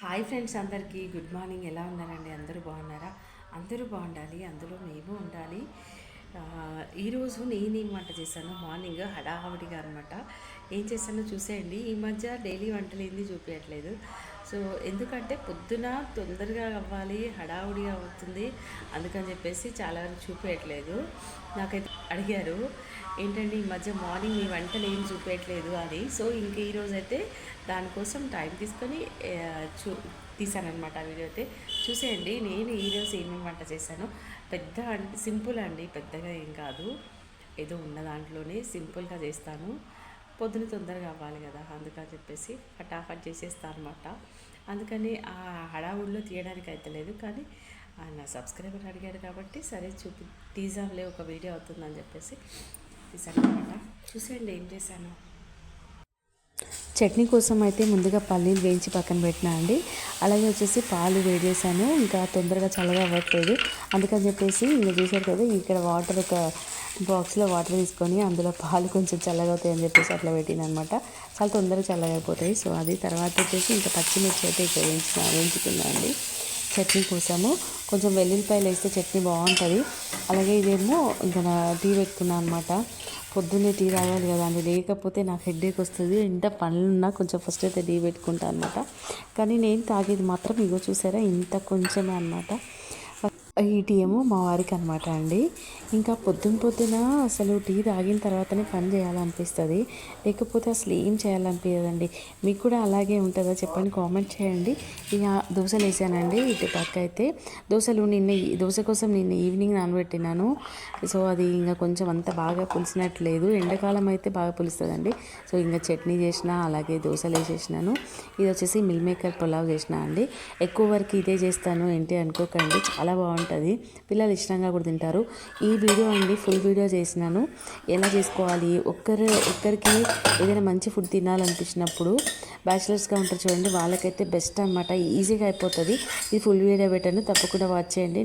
Hi friends, అందరికీ good morning. ఎలా ఉన్నారండి? అందరూ బాగున్నారా? అందరూ బాగుండాలి, అందులో మేము ఉండాలి. ఈరోజు నేనేం వంట చేశాను, మార్నింగ్ హడాహడిగా అనమాట. ఏం చేశానో చూసేయండి. ఈ మధ్య డైలీ వంటలు ఏంది చూపించట్లేదు. సో ఎందుకంటే పొద్దున తొందరగా అవ్వాలి, హడావుడిగా అవుతుంది, అందుకని చెప్పేసి చాలా వరకు చూపించట్లేదు. నాకైతే అడిగారు, ఏంటండి ఈ మధ్య మార్నింగ్ మీ వంటలు ఏం చూపించట్లేదు అని. సో ఇంక ఈరోజు అయితే దానికోసం టైం తీసుకొని తీసానమాట ఆ వీడియో. అయితే చూసేయండి నేను ఈరోజు ఏమేమి వంట చేశాను. పెద్ద అంటే సింపుల్ అండి, పెద్దగా ఏం కాదు, ఏదో ఉన్న దాంట్లోనే సింపుల్గా చేస్తాను. పొద్దున తొందరగా అవ్వాలి కదా, అందుకని చెప్పేసి ఫటాఫట్ చేసేస్తాను అనమాట. అందుకని ఆ హడావుడిలో తీయడానికి అయితే లేదు, కానీ నా సబ్స్క్రైబర్ అడిగాడు కాబట్టి సరే టీజర్లే ఒక వీడియో అవుతుందని చెప్పేసి తీసాను అనమాట. చూసేయండి ఏం చేశాను. చట్నీ కోసం అయితే ముందుగా పల్లీలు వేయించి పక్కన పెట్టినా అండి. అలాగే వచ్చేసి పాలు వేడి చేశాను, ఇంకా తొందరగా చల్లగా అవ్వట్లేదు, అందుకని చెప్పేసి ఇంకా చూసారు కదా, ఇక్కడ వాటర్ ఒక బాక్స్లో వాటర్ తీసుకొని అందులో పాలు కొంచెం చల్లగా అవుతాయని చెప్పేసి అట్లా పెట్టిన అనమాట. చాలా తొందరగా చల్లగా అయిపోతాయి. సో అది తర్వాత వచ్చేసి ఇంకా పచ్చిమిర్చి అయితే ఇక్కడ వేయించుకున్నా అండి చట్నీ కోసము. కొంచెం వెల్లుల్లిపాయలు వేస్తే చట్నీ బాగుంటుంది. అలాగే ఇదేమో ఇంకా టీ పెట్టుకున్నాను అనమాట. పొద్దున్నే టీ తాగాలి కదా అండి, లేకపోతే నాకు హెడేక్ వస్తుంది. ఇంత పనులున్నా కొంచెం ఫస్ట్ అయితే టీ పెట్టుకుంటాను అనమాట. కానీ నేను తాగేది మాత్రం ఇగో చూసారా, ఇంత కొంచెమే అనమాట. ఈ టీ ఏమో మా వారికి అనమాట అండి. ఇంకా పొద్దున అసలు టీ తాగిన తర్వాతనే పని చేయాలనిపిస్తుంది, లేకపోతే అసలు ఏం చేయాలనిపించదండి. మీకు కూడా అలాగే ఉంటుందా చెప్పండి, కామెంట్ చేయండి. ఇక దోశలు వేసానండి ఇటు పక్క అయితే. దోశ కోసం నిన్న ఈవినింగ్ నానబెట్టినాను. సో అది ఇంకా కొంచెం అంత బాగా పులిసినట్లేదు. ఎండాకాలం అయితే బాగా పులుస్తుందండి. సో ఇంకా చట్నీ చేసిన, అలాగే దోశలు వేసేసినాను. ఇది వచ్చేసి మిల్ మేకర్ పులావ్ చేసిన అండి. ఎక్కువ వరకు ఇదే చేస్తాను ఏంటి అనుకోకండి, చాలా బాగుంటుంది, పిల్లలు ఇష్టంగా కూడా తింటారు. ఈ వీడియో అండి ఫుల్ వీడియో చేసినాను, ఎలా చేసుకోవాలి. ఒక్కరికి ఏదైనా మంచి ఫుడ్ తినాలనిపించినప్పుడు బ్యాచిలర్స్గా ఉంటారు చూడండి, వాళ్ళకైతే బెస్ట్ అనమాట, ఈజీగా అయిపోతుంది. ఈ ఫుల్ వీడియో పెట్టాను, తప్పకుండా వాచ్ చేయండి.